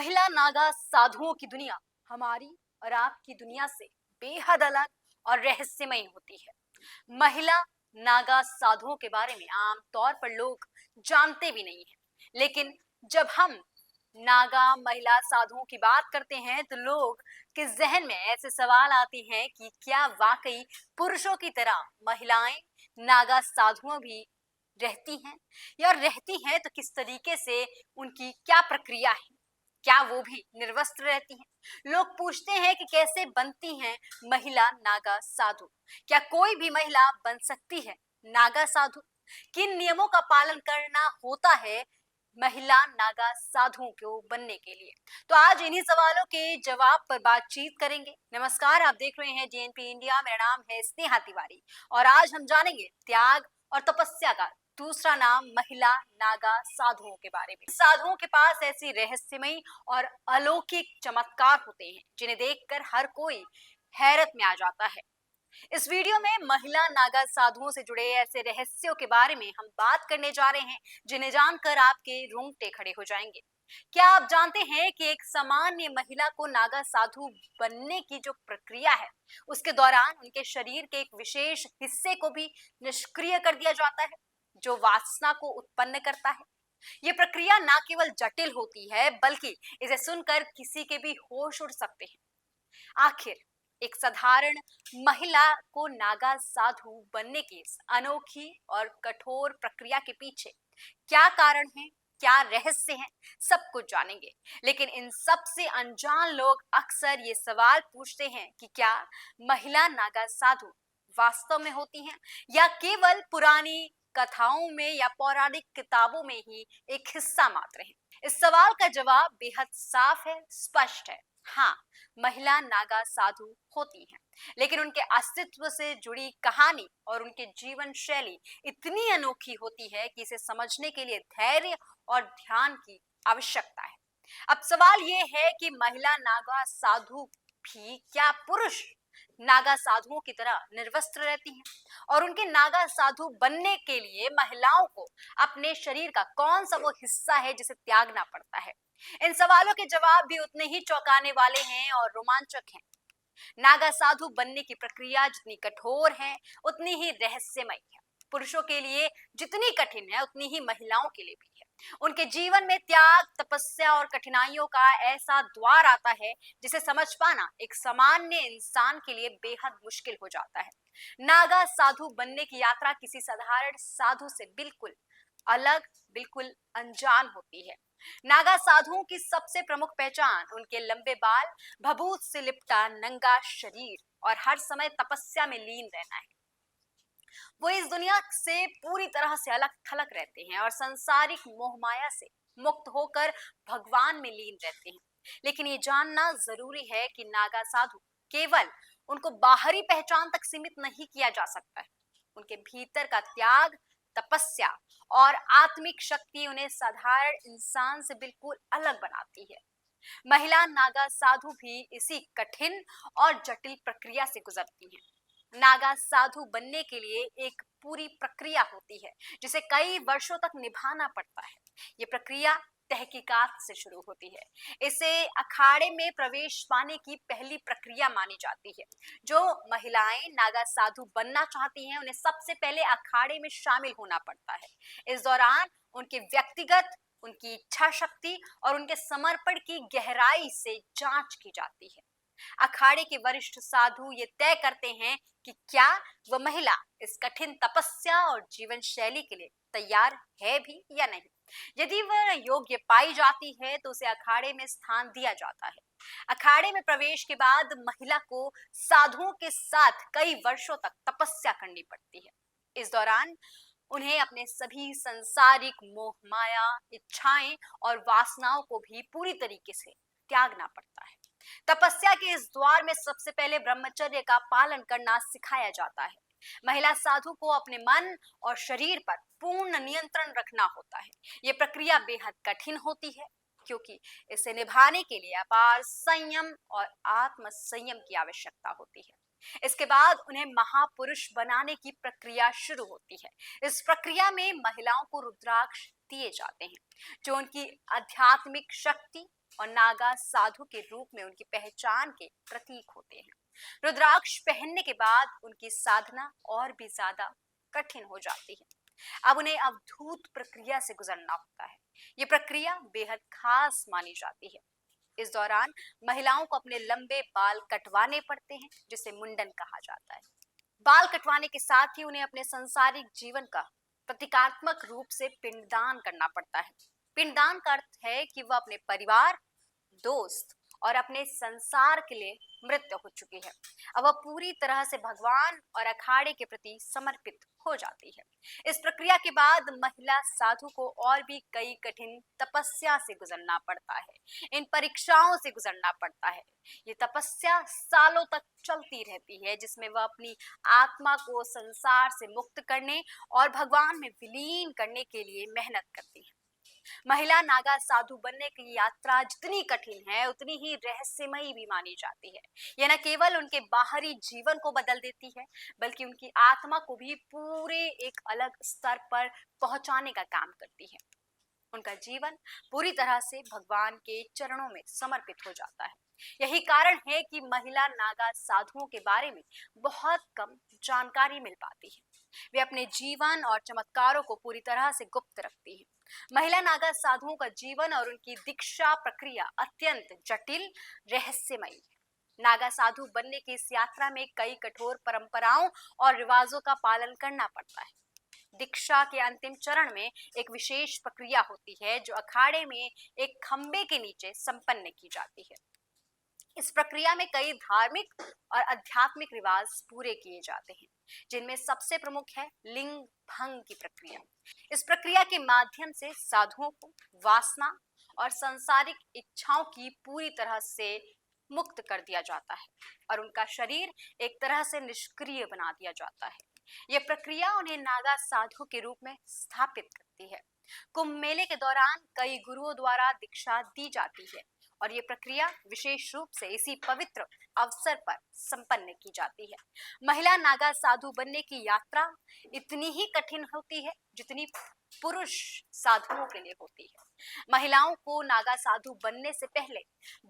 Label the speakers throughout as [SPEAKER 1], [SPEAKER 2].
[SPEAKER 1] महिला नागा साधुओं की दुनिया हमारी और आपकी दुनिया से बेहद अलग और रहस्यमय होती है। महिला नागा साधुओं के बारे में आमतौर पर लोग जानते भी नहीं हैं, लेकिन जब हम नागा महिला साधुओं की बात करते हैं तो लोग के जहन में ऐसे सवाल आते हैं कि क्या वाकई पुरुषों की तरह महिलाएं नागा साधुओं भी रहती हैं, या रहती हैं तो किस तरीके से, उनकी क्या प्रक्रिया है, क्या वो भी निर्वस्त्र रहती हैं? लोग पूछते हैं कि कैसे बनती हैं महिला नागा साधु? क्या कोई भी महिला बन सकती है नागा साधु? किन नियमों का पालन करना होता है महिला नागा साधुओं को बनने के लिए? तो आज इन्हीं सवालों के जवाब पर बातचीत करेंगे। नमस्कार, आप देख रहे हैं जेएनपी इंडिया। मेरा नाम है स्नेहा तिवारी और आज हम जानेंगे त्याग और तपस्या का दूसरा नाम महिला नागा साधुओं के बारे में। साधुओं के पास ऐसी रहस्यमयी और अलौकिक चमत्कार होते हैं जिन्हें देखकर हर कोई हैरत में आ जाता है। इस वीडियो में महिला नागा साधुओं से जुड़े ऐसे रहस्यों के बारे में हम बात करने जा रहे हैं जिन्हें जानकर आपके रोंगटे खड़े हो जाएंगे। क्या आप जानते हैं कि एक सामान्य महिला को नागा साधु बनने की जो प्रक्रिया है, उसके दौरान उनके शरीर के एक विशेष हिस्से को भी निष्क्रिय कर दिया जाता है, जो वासना को उत्पन्न करता है। ये प्रक्रिया ना केवल जटिल होती है, बल्कि इसे सुनकर किसी के भी होश उड़ सकते हैं। आखिर एक साधारण महिला को नागा साधु बनने की इस अनोखी और कठोर प्रक्रिया के पीछे क्या कारण है, क्या रहस्य है, सब कुछ जानेंगे। लेकिन इन सब से अनजान लोग अक्सर ये सवाल पूछते हैं कि क्या महिला नागा साधु वास्तव में होती हैं, या केवल पुरानी कथाओं में या पौराणिक किताबों में ही एक हिस्सा मात्र है। इस सवाल का जवाब बेहद साफ है, स्पष्ट है। हाँ, महिला नागा साधु होती हैं, लेकिन उनके अस्तित्व से जुड़ी कहानी और उनके जीवन शैली इतनी अनोखी होती है कि इसे समझने के लिए धैर्य और ध्यान की आवश्यकता है। अब सवाल ये है कि महिला नागा साधु भी क्या पुरुष नागा साधुओं की तरह निर्वस्त्र रहती हैं, और उनके नागा साधु बनने के लिए महिलाओं को अपने शरीर का कौन सा वो हिस्सा है जिसे त्यागना पड़ता है? इन सवालों के जवाब भी उतने ही चौंकाने वाले हैं और रोमांचक हैं। नागा साधु बनने की प्रक्रिया जितनी कठोर है, उतनी ही रहस्यमय है। पुरुषों के लिए जितनी कठिन है, उतनी ही महिलाओं के लिए भी है। उनके जीवन में त्याग, तपस्या और कठिनाइयों का ऐसा द्वार आता है जिसे समझ पाना एक सामान्य इंसान के लिए बेहद मुश्किल हो जाता है। नागा साधु बनने की यात्रा किसी साधारण साधु से बिल्कुल अलग, बिल्कुल अनजान होती है। नागा साधुओं की सबसे प्रमुख पहचान उनके लंबे बाल, भभूत से लिपटा नंगा शरीर और हर समय तपस्या में लीन रहना है। वो इस दुनिया से पूरी तरह से अलग थलग रहते हैं और सांसारिक मोह माया से मुक्त होकर भगवान में लीन रहते हैं। लेकिन ये जानना जरूरी है कि नागा साधु केवल उनको बाहरी पहचान तक सीमित नहीं किया जा सकता है। उनके भीतर का त्याग, तपस्या और आत्मिक शक्ति उन्हें साधारण इंसान से बिल्कुल अलग बनाती है। महिला नागा साधु भी इसी कठिन और जटिल प्रक्रिया से गुजरती हैं। नागा साधु बनने के लिए एक पूरी प्रक्रिया होती है जिसे कई वर्षों तक निभाना पड़ता है। ये प्रक्रिया तहकीकात से शुरू होती है। इसे अखाड़े में प्रवेश पाने की पहली प्रक्रिया मानी जाती है। जो महिलाएं नागा साधु बनना चाहती हैं, उन्हें सबसे पहले अखाड़े में शामिल होना पड़ता है। इस दौरान उनके व्यक्तिगत, उनकी इच्छा शक्ति और उनके समर्पण की गहराई से जांच की जाती है। अखाड़े के वरिष्ठ साधु ये तय करते हैं कि क्या वह महिला इस कठिन तपस्या और जीवन शैली के लिए तैयार है भी या नहीं। यदि वह योग्य पाई जाती है तो उसे अखाड़े में स्थान दिया जाता है। अखाड़े में प्रवेश के बाद महिला को साधुओं के साथ कई वर्षों तक तपस्या करनी पड़ती है। इस दौरान उन्हें अपने सभी संसारिक मोह माया, इच्छाएं और वासनाओं को भी पूरी तरीके से त्यागना पड़ता है। तपस्या के इस द्वार में सबसे पहले ब्रह्मचर्य का पालन करना सिखाया जाता है। महिला साधु को अपने मन और शरीर पर पूर्ण नियंत्रण रखना होता है। ये प्रक्रिया बेहद कठिन होती है क्योंकि इसे निभाने के लिए अपार संयम और आत्म संयम की आवश्यकता होती है। इसके बाद उन्हें महापुरुष बनाने की प्रक्रिया शुरू होती है। इस प्रक्रिया में महिलाओं को रुद्राक्ष दिए जाते हैं जो उनकी आध्यात्मिक शक्ति और नागा साधु के रूप में उनकी पहचान के प्रतीक होते हैं। रुद्राक्ष पहनने के बाद उनकी साधना और भी ज्यादा कठिन हो जाती है। अब उन्हें अवधूत प्रक्रिया से गुजरना होता है। ये प्रक्रिया बेहद खास मानी जाती है। इस दौरान महिलाओं को अपने लंबे बाल कटवाने पड़ते हैं, जिसे मुंडन कहा जाता है। बाल कटवाने के साथ ही उन्हें अपने सांसारिक जीवन का प्रतीकात्मक रूप से पिंडदान करना पड़ता है। पिंडदान का अर्थ है कि वह अपने परिवार, दोस्त और अपने संसार के लिए मृत हो चुकी है। अब वह पूरी तरह से भगवान और अखाड़े के प्रति समर्पित हो जाती है। इस प्रक्रिया के बाद महिला साधु को और भी कई कठिन तपस्या से गुजरना पड़ता है। इन परीक्षाओं से गुजरना पड़ता है। ये तपस्या सालों तक चलती रहती है, जिसमें वह अपनी आत्मा को संसार से मुक्त करने और भगवान में विलीन करने के लिए मेहनत करती है। महिला नागा साधु बनने की यात्रा जितनी कठिन है, उतनी ही रहस्यमयी भी मानी जाती है। यह न केवल उनके बाहरी जीवन को बदल देती है, बल्कि उनकी आत्मा को भी पूरे एक अलग स्तर पर पहुंचाने का काम करती है। उनका जीवन पूरी तरह से भगवान के चरणों में समर्पित हो जाता है। यही कारण है कि महिला नागा साधुओं के बारे में बहुत कम जानकारी मिल पाती है। वे अपने जीवन और चमत्कारों को पूरी तरह से गुप्त रखती हैं। महिला नागा साधुओं का जीवन और उनकी दीक्षा प्रक्रिया अत्यंत जटिल, रहस्यमयी है। नागा साधु बनने की इस यात्रा में कई कठोर परंपराओं और रिवाजों का पालन करना पड़ता है। दीक्षा के अंतिम चरण में एक विशेष प्रक्रिया होती है, जो अखाड़े में एक खंबे के नीचे संपन्न की जाती है। इस प्रक्रिया में कई धार्मिक और आध्यात्मिक रिवाज पूरे किए जाते हैं, जिनमें सबसे प्रमुख है लिंग भंग की प्रक्रिया। इस प्रक्रिया के माध्यम से साधुओं को वासना और सांसारिक इच्छाओं की पूरी तरह से मुक्त कर दिया जाता है और उनका शरीर एक तरह से निष्क्रिय बना दिया जाता है। यह प्रक्रिया उन्हें नागा साधु के रूप में स्थापित करती है। कुंभ मेले के दौरान कई गुरुओं द्वारा दीक्षा दी जाती है और ये प्रक्रिया विशेष रूप से इसी पवित्र अवसर पर संपन्न की जाती है। महिला नागा साधु बनने की यात्रा इतनी ही कठिन होती है जितनी पुरुष साधुओं के लिए होती है। महिलाओं को नागा साधु बनने से पहले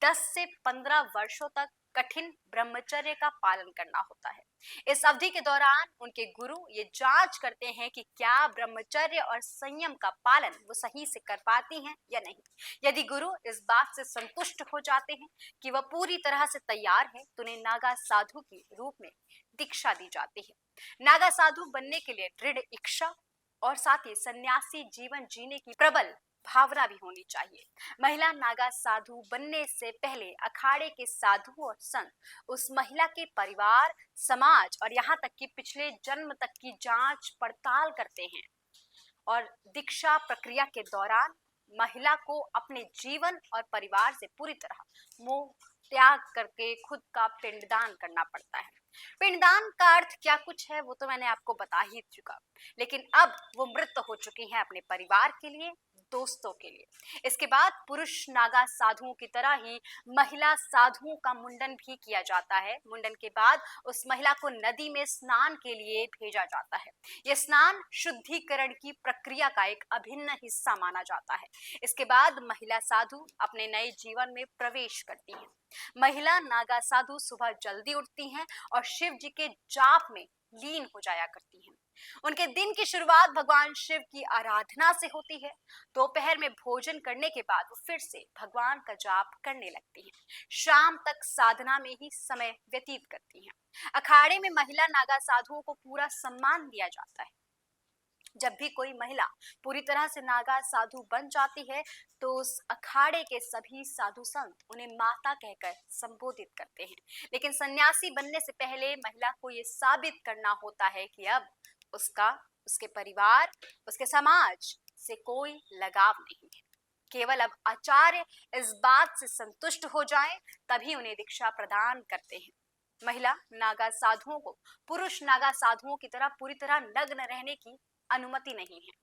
[SPEAKER 1] 10 से 15 वर्षों तक कठिन ब्रह्मचर्य का पालन करना होता है। इस अवधि के दौरान उनके गुरु ये जांच करते हैं कि क्या ब्रह्मचर्य और संयम का पालन वो सही से कर पाती हैं या नहीं। यदि गुरु इस बात से संतुष्ट हो जाते हैं कि वह पूरी तरह से तैयार है, तो उन्हें नागा साधु के रूप में दीक्षा दी जाती है। नागा साधु बनने के लिए दृढ़ इच्छा और साथ ही सन्यासी जीवन जीने की प्रबल भावना भी होनी चाहिए। महिला नागा साधु बनने से पहले अखाड़े के साधु और संत उस महिला के परिवार, समाज और यहाँ तक कि पिछले जन्म तक की जांच पड़ताल करते हैं और दीक्षा प्रक्रिया के दौरान महिला को अपने जीवन और परिवार से पूरी तरह मोह त्याग करके खुद का पिंडदान करना पड़ता है। पिंडदान का अर्थ क्या कुछ है वो तो मैंने आपको बता ही चुका, लेकिन अब वो मृत हो चुकी हैं अपने परिवार के लिए, दोस्तों के लिए। इसके बाद पुरुष नागा साधुओं की तरह ही महिला साधुओं का मुंडन भी किया जाता है। मुंडन के बाद उस महिला को नदी में स्नान के लिए भेजा जाता है। यह स्नान शुद्धिकरण की प्रक्रिया का एक अभिन्न हिस्सा माना जाता है। इसके बाद महिला साधु अपने नए जीवन में प्रवेश करती हैं। महिला नागा साधु सुबह जल्दी उठती हैं और शिव जी के जाप में लीन हो जाया करती हैं। उनके दिन की शुरुआत भगवान शिव की आराधना से होती है। दोपहर में भोजन करने के बाद वो फिर से भगवान का जाप करने लगती हैं। शाम तक साधना में ही समय व्यतीत करती हैं। अखाड़े में महिला नागा साधुओं को पूरा सम्मान दिया जाता है। जब भी कोई महिला पूरी तरह से नागा साधु बन जाती है, तो उस अखाड़े के सभी साधु संत उन्हें माता कहकर संबोधित करते हैं। लेकिन सन्यासी बनने से पहले महिला को यह साबित करना होता है कि अब उसका, उसके परिवार, उसके समाज से कोई लगाव नहीं है। केवल अब आचार्य इस बात से संतुष्ट हो जाएं, तभी उन्हें दीक्षा प्रदान करते हैं। महिला नागा साधुओं को पुरुष नागा साधुओं की तरह पूरी तरह नग्न रहने की अनुमति नहीं है।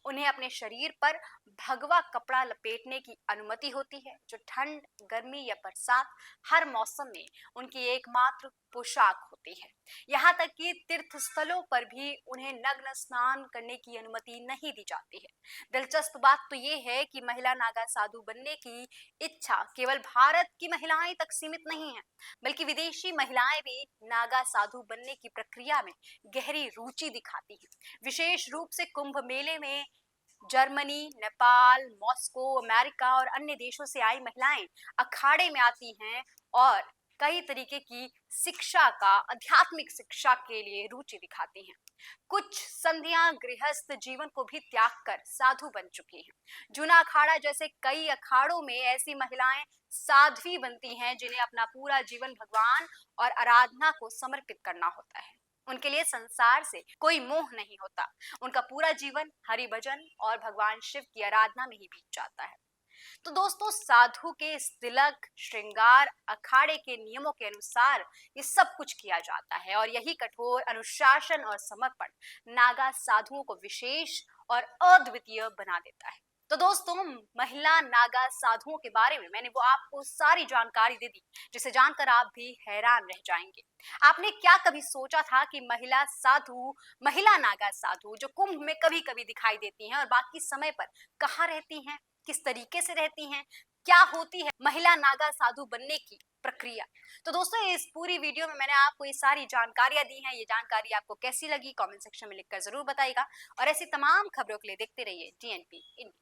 [SPEAKER 1] उन्हें अपने शरीर पर भगवा कपड़ा लपेटने की अनुमति होती है, जो ठंड, गर्मी या बरसात हर मौसम में उनकी एकमात्र पोशाक होती है। यहाँ तक कि तीर्थ स्थलों पर भी उन्हें नग्न स्नान करने की अनुमति नहीं दी जाती है। दिलचस्प बात तो ये है कि महिला नागा साधु बनने की इच्छा केवल भारत की महिलाएं तक सीमित नहीं है, बल्कि विदेशी महिलाएं भी नागा साधु बनने की प्रक्रिया में गहरी रुचि दिखाती हैं। विशेष रूप से कुंभ मेले में जर्मनी, नेपाल, मॉस्को, अमेरिका और अन्य देशों से आई महिलाएं अखाड़े में आती हैं और कई तरीके की शिक्षा का आध्यात्मिक शिक्षा के लिए रुचि दिखाती हैं। कुछ संधियां गृहस्थ जीवन को भी त्याग कर साधु बन चुकी हैं। जूना अखाड़ा जैसे कई अखाड़ों में ऐसी महिलाएं साध्वी बनती हैं जिन्हें अपना पूरा जीवन भगवान और आराधना को समर्पित करना होता है। उनके लिए संसार से कोई मोह नहीं होता। उनका पूरा जीवन हरि भजन और भगवान शिव की आराधना में ही बीत जाता है। तो दोस्तों, साधु के इस तिलक, श्रृंगार, अखाड़े के नियमों के अनुसार ये सब कुछ किया जाता है और यही कठोर अनुशासन और समर्पण नागा साधुओं को विशेष और अद्वितीय बना देता है। तो दोस्तों, महिला नागा साधुओं के बारे में मैंने वो आपको सारी जानकारी दे दी, जिसे जानकर आप भी हैरान रह जाएंगे। आपने क्या कभी सोचा था कि महिला नागा साधु जो कुंभ में कभी कभी दिखाई देती हैं और बाकी समय पर कहाँ रहती हैं, किस तरीके से रहती हैं, क्या होती है महिला नागा साधु बनने की प्रक्रिया? तो दोस्तों, इस पूरी वीडियो में मैंने आपको ये सारी जानकारियां दी हैं। ये जानकारी आपको कैसी लगी कमेंट सेक्शन में लिखकर जरूर बताइएगा और ऐसी तमाम खबरों के लिए देखते रहिए DNP इंडिया।